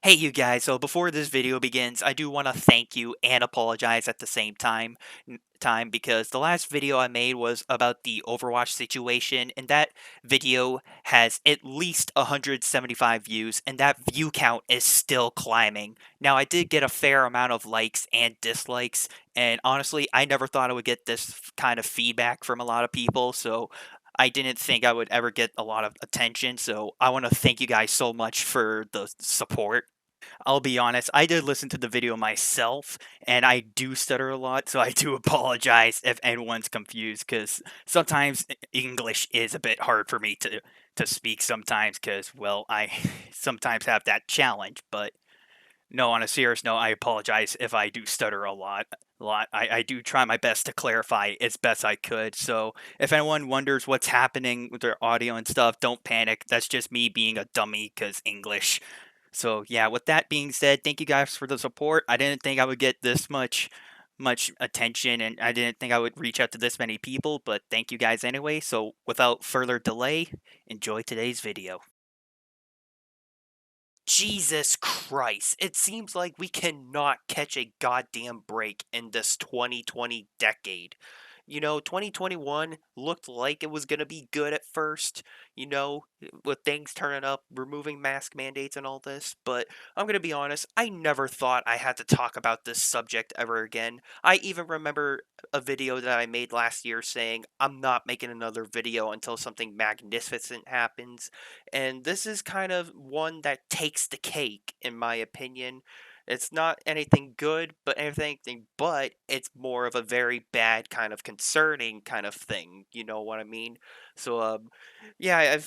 Hey you guys, so before this video begins, I do want to thank you and apologize at the same time because the last video I made was about the Overwatch situation and that video has at least 175 views and that view count is still climbing. Now I did get a fair amount of likes and dislikes and honestly, I never thought I would get this kind of feedback from a lot of people, so I didn't think I would ever get a lot of attention, so I want to thank you guys so much for the support. I'll be honest, I did listen to the video myself, and I do stutter a lot, so I do apologize if anyone's confused, because sometimes English is a bit hard for me to speak sometimes, because, well, I sometimes have that challenge, but no, on a serious note, I apologize if I do stutter a lot. I do try my best to clarify as best I could. So if anyone wonders what's happening with their audio and stuff, don't panic. That's just me being a dummy because English. So yeah, with that being said, thank you guys for the support. I didn't think I would get this much attention and I didn't think I would reach out to this many people, but thank you guys anyway. So without further delay, enjoy today's video. Jesus Christ. It seems like we cannot catch a goddamn break in this 2020 decade. 2021 looked like it was going to be good at first, with things turning up, removing mask mandates and all this. But I'm going to be honest, I never thought I had to talk about this subject ever again. I even remember a video that I made last year saying I'm not making another video until something magnificent happens. And this is kind of one that takes the cake, in my opinion. It's not anything good, but anything but it's more of a very bad kind of concerning kind of thing. You know what I mean? So, yeah,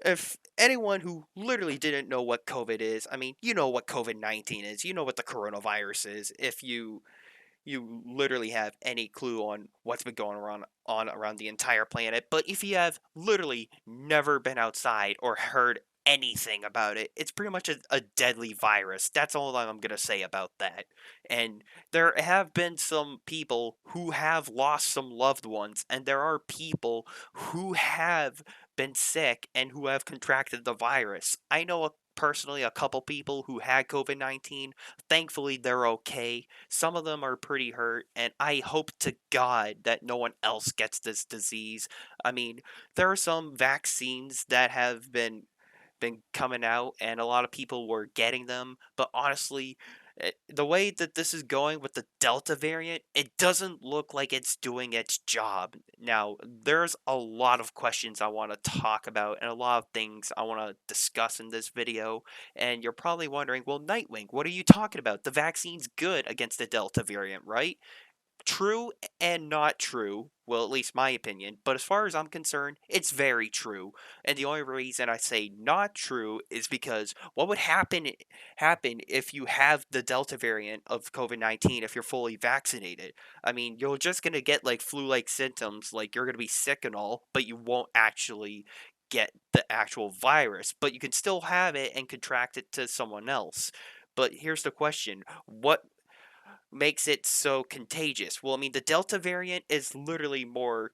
if anyone who literally didn't know what COVID is, I mean, you know what COVID-19 is, you know what the coronavirus is. If you literally have any clue on what's been going on around the entire planet. But if you have literally never been outside or heard anything about it, it's pretty much a deadly virus. That's all I'm gonna say about that. And there have been some people who have lost some loved ones, and there are people who have been sick and who have contracted the virus. I know personally a couple people who had COVID 19. Thankfully, they're okay. Some of them are pretty hurt, and I hope to God that no one else gets this disease. I mean, there are some vaccines that have been coming out, and a lot of people were getting them, but honestly, the way that this is going with the Delta variant, it doesn't look like it's doing its job. Now, there's a lot of questions I want to talk about and a lot of things I want to discuss in this video. And you're probably wondering, well, Nightwing, what are you talking about? The vaccine's good against the Delta variant, right? True and not true. Well, at least my opinion. But as far as I'm concerned, it's very true. And the only reason I say not true is because what would happen if you have the Delta variant of COVID-19 if you're fully vaccinated? I mean, you're just gonna get like flu-like symptoms, like you're gonna be sick and all, but you won't actually get the actual virus. But you can still have it and contract it to someone else. But here's the question: what makes it so contagious? Well, I mean, the Delta variant is literally more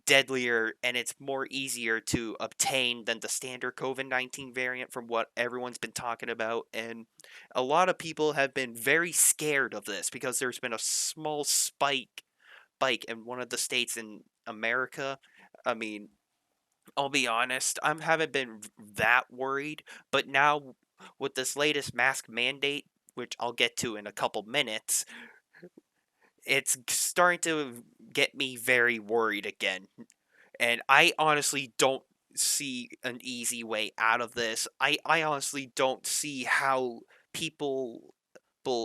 deadlier and it's more easier to obtain than the standard COVID 19 variant, from what everyone's been talking about. And a lot of people have been very scared of this because there's been a small spike in one of the states in America. I mean, I'll be honest, I haven't been that worried, but now with this latest mask mandate, which I'll get to in a couple minutes, it's starting to get me very worried again. And I honestly don't see an easy way out of this. I honestly don't see how people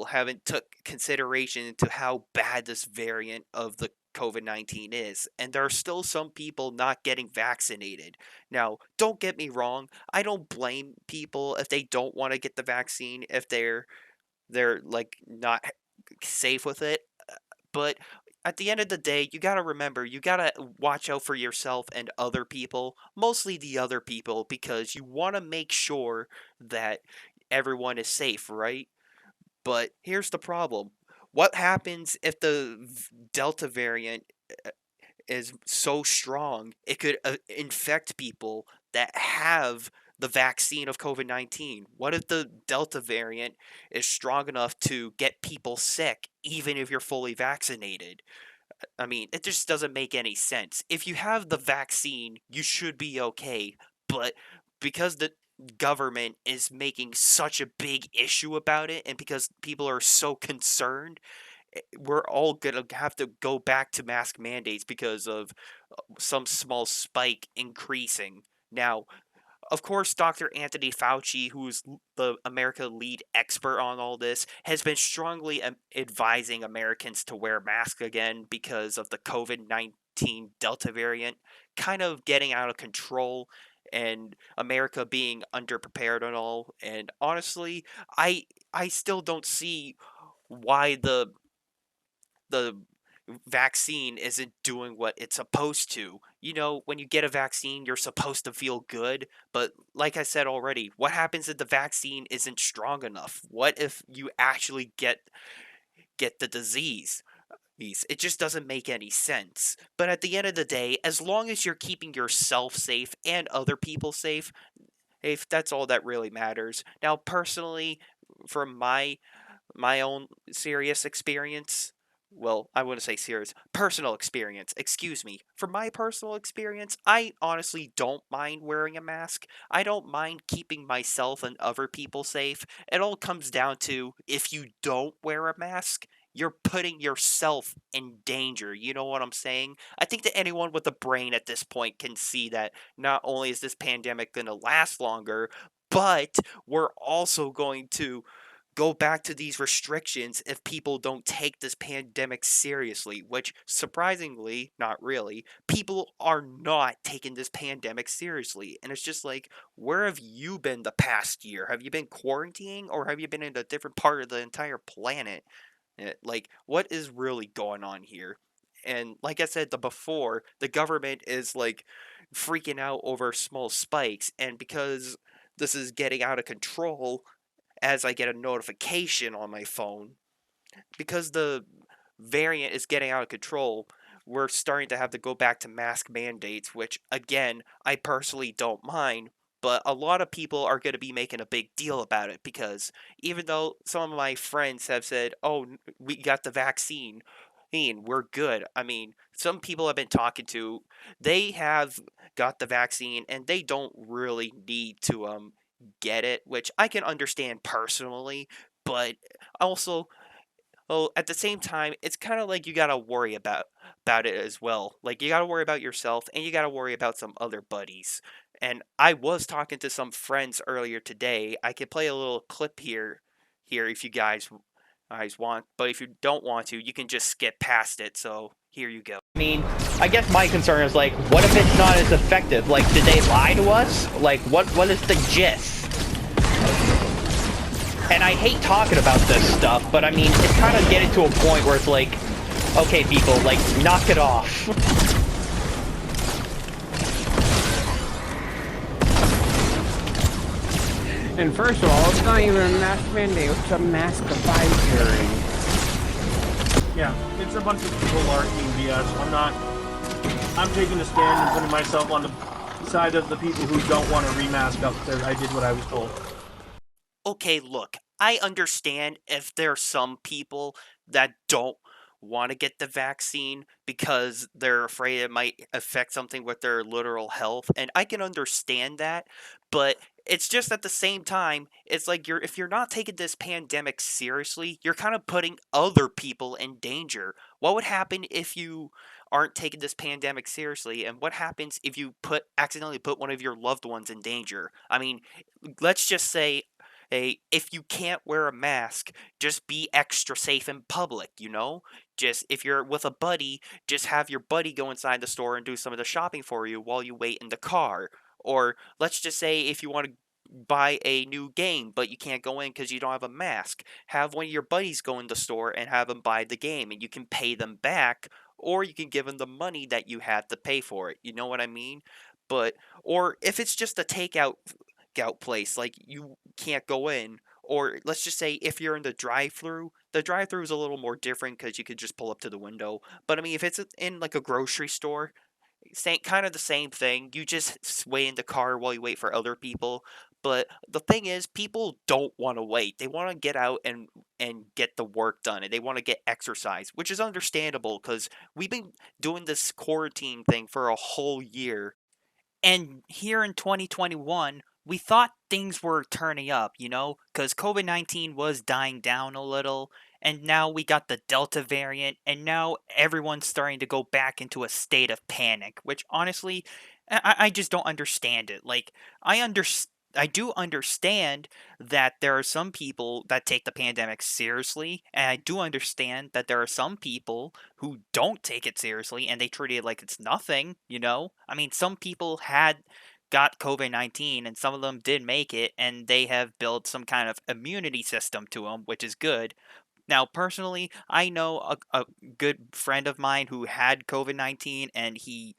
haven't took consideration into how bad this variant of the COVID-19 is. And there are still some people not getting vaccinated. Now, don't get me wrong, I don't blame people if they don't want to get the vaccine, if they're like not safe with it, but at the end of the day, you gotta remember, you gotta watch out for yourself and other people, mostly the other people, because you want to make sure that everyone is safe, right? But here's the problem. What happens if the Delta variant is so strong it could infect people that have the vaccine of COVID-19? What if the Delta variant is strong enough to get people sick, even if you're fully vaccinated? I mean, it just doesn't make any sense. If you have the vaccine, you should be okay. But because the government is making such a big issue about it, and because people are so concerned, we're all gonna have to go back to mask mandates because of some small spike increasing. Now, of course, Dr. Anthony Fauci, who's the America lead expert on all this, has been strongly advising Americans to wear masks again because of the COVID-19 Delta variant kind of getting out of control and America being underprepared and all. And honestly, I still don't see why the vaccine isn't doing what it's supposed to. You know, when you get a vaccine, you're supposed to feel good, but like I said already, what happens if the vaccine isn't strong enough? What if you actually get the disease? It just doesn't make any sense. But at the end of the day, as long as you're keeping yourself safe and other people safe, if that's all that really matters. Now, personally, from my own serious experience, well, I wouldn't say serious, personal experience, excuse me. For my personal experience, I honestly don't mind wearing a mask. I don't mind keeping myself and other people safe. It all comes down to if you don't wear a mask, you're putting yourself in danger. You know what I'm saying? I think that anyone with a brain at this point can see that not only is this pandemic going to last longer, but we're also going to go back to these restrictions if people don't take this pandemic seriously, which surprisingly, not really, people are not taking this pandemic seriously. And it's just like, where have you been the past year? Have you been quarantining or have you been in a different part of the entire planet? Like, what is really going on here? And like I said the before, the government is like freaking out over small spikes, and because this is getting out of control, as I get a notification on my phone, because the variant is getting out of control, we're starting to have to go back to mask mandates, which, again, I personally don't mind. But a lot of people are going to be making a big deal about it because even though some of my friends have said, oh, we got the vaccine, we're good. I mean, some people I've been talking to, they have got the vaccine and they don't really need to get it, which I can understand personally, but also, well, at the same time, it's kind of like you gotta worry about it as well. Like you gotta worry about yourself, and you gotta worry about some other buddies. And I was talking to some friends earlier today. I could play a little clip here if you guys want, but if you don't want to, you can just skip past it. So here you go. I mean, I guess my concern is like, what if it's not as effective? Like, did they lie to us? Like, what is the gist? And I hate talking about this stuff, but I mean, it's kind of getting to a point where it's like, okay, people, like, knock it off. And first of all, it's not even a mask mandate, it's a mask advisory. Yeah, it's a bunch of people larking BS. I'm taking a stand and putting myself on the side of the people who don't want to remask up because I did what I was told. Okay, look, I understand if there are some people that don't want to get the vaccine because they're afraid it might affect something with their literal health, and I can understand that, but it's just at the same time, it's like if you're not taking this pandemic seriously, you're kind of putting other people in danger. What would happen if you aren't taking this pandemic seriously, and what happens if you accidentally put one of your loved ones in danger? I mean, let's just say if you can't wear a mask, just be extra safe in public, you know? Just if you're with a buddy, just have your buddy go inside the store and do some of the shopping for you while you wait in the car. Or let's just say if you want to buy a new game but you can't go in because you don't have a mask, have one of your buddies go in the store and have them buy the game and you can pay them back, or you can give them the money that you had to pay for it. You know what I mean? But or if it's just a takeout place, like you can't go in, or let's just say if you're in the drive-through is a little more different because you could just pull up to the window. But I mean, if it's in like a grocery store, kind of the same thing. You just wait in the car while you wait for other people. But the thing is, people don't want to wait. They want to get out and get the work done, and they want to get exercise, which is understandable because we've been doing this quarantine thing for a whole year. And here in 2021, we thought things were turning up, because COVID 19 was dying down a little. And now we got the Delta variant, and now everyone's starting to go back into a state of panic, which honestly, I just don't understand it. Like, I do understand that there are some people that take the pandemic seriously, and I do understand that there are some people who don't take it seriously and they treat it like it's nothing. I mean, some people had got COVID 19 and some of them did make it, and they have built some kind of immunity system to them, which is good. Now, personally, I know a good friend of mine who had COVID 19 and he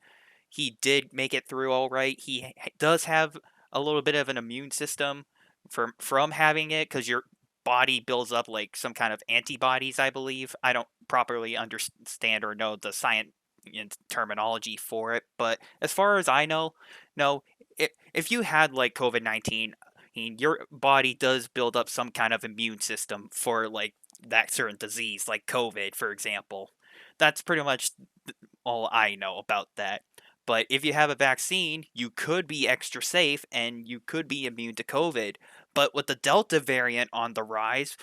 did make it through all right. He does have a little bit of an immune system from having it because your body builds up like some kind of antibodies, I believe. I don't properly understand or know the science terminology for it, but as far as I know, no, if you had like COVID 19, your body does build up some kind of immune system for like that certain disease, like COVID, for example. That's pretty much all I know about that. But if you have a vaccine, you could be extra safe and you could be immune to COVID. But with the Delta variant on the rise,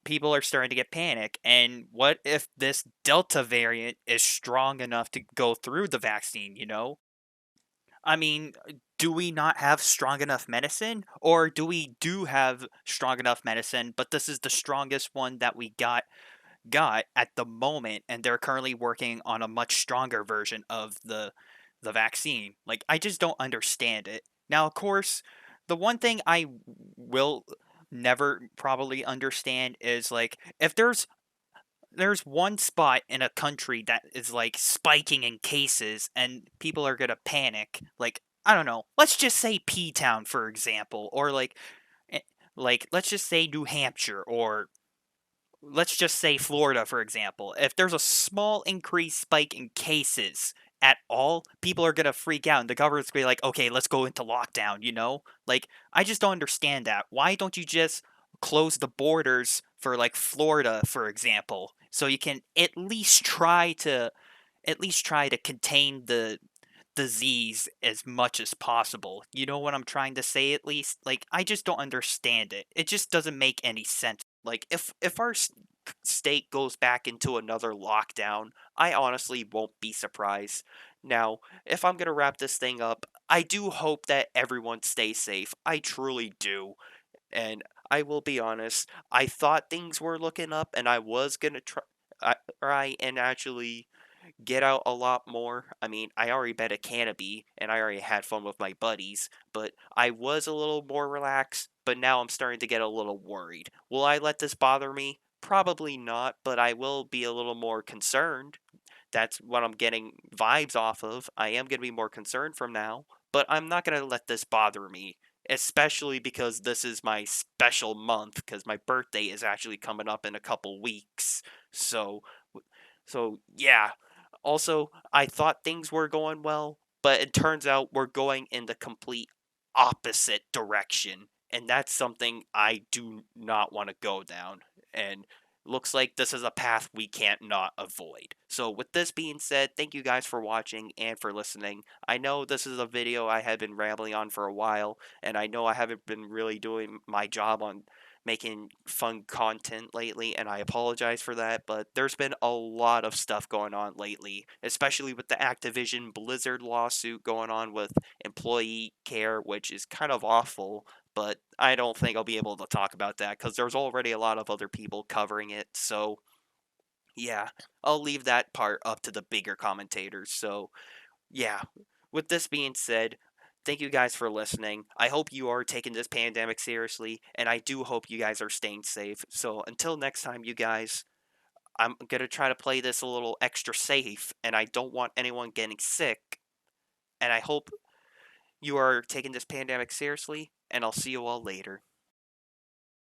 people are starting to get panic. And what if this Delta variant is strong enough to go through the vaccine? I mean, do we not have strong enough medicine? Or do have strong enough medicine, but this is the strongest one that we got at the moment, and they're currently working on a much stronger version of the vaccine. Like, I just don't understand it. Now, of course, the one thing I will never probably understand is like if there's one spot in a country that is like spiking in cases and people are gonna panic. Like, I don't know. Let's just say P Town, for example, or eh, like let's just say New Hampshire, or let's just say Florida, for example. If there's a small increased spike in cases at all, people are gonna freak out, and the government's gonna be like, okay, let's go into lockdown. Like, I just don't understand that. Why don't you just close the borders for like Florida, for example, so you can at least try to contain the disease as much as possible. You know what I'm trying to say, at least? Like, I just don't understand it. It just doesn't make any sense. Like, if our state goes back into another lockdown, I honestly won't be surprised. Now, if I'm gonna wrap this thing up, I do hope that everyone stays safe. I truly do. And I will be honest, I thought things were looking up, and I was gonna try and actually get out a lot more. I mean, I already bet a canopy and I already had fun with my buddies, but I was a little more relaxed, but now I'm starting to get a little worried. Will I let this bother me? Probably not, but I will be a little more concerned. That's what I'm getting vibes off of. I am going to be more concerned from now, but I'm not going to let this bother me, especially because this is my special month because my birthday is actually coming up in a couple weeks. So yeah, also, I thought things were going well, but it turns out we're going in the complete opposite direction. And that's something I do not want to go down. And looks like this is a path we can't not avoid. So, with this being said, thank you guys for watching and for listening. I know this is a video I have been rambling on for a while, and I know I haven't been really doing my job on making fun content lately, and I apologize for that, but there's been a lot of stuff going on lately, especially with the Activision Blizzard lawsuit going on with employee care, which is kind of awful, but I don't think I'll be able to talk about that because there's already a lot of other people covering it, so yeah, I'll leave that part up to the bigger commentators, so yeah. With this being said, thank you guys for listening. I hope you are taking this pandemic seriously, and I do hope you guys are staying safe. So until next time, you guys, I'm going to try to play this a little extra safe, and I don't want anyone getting sick. And I hope you are taking this pandemic seriously, and I'll see you all later.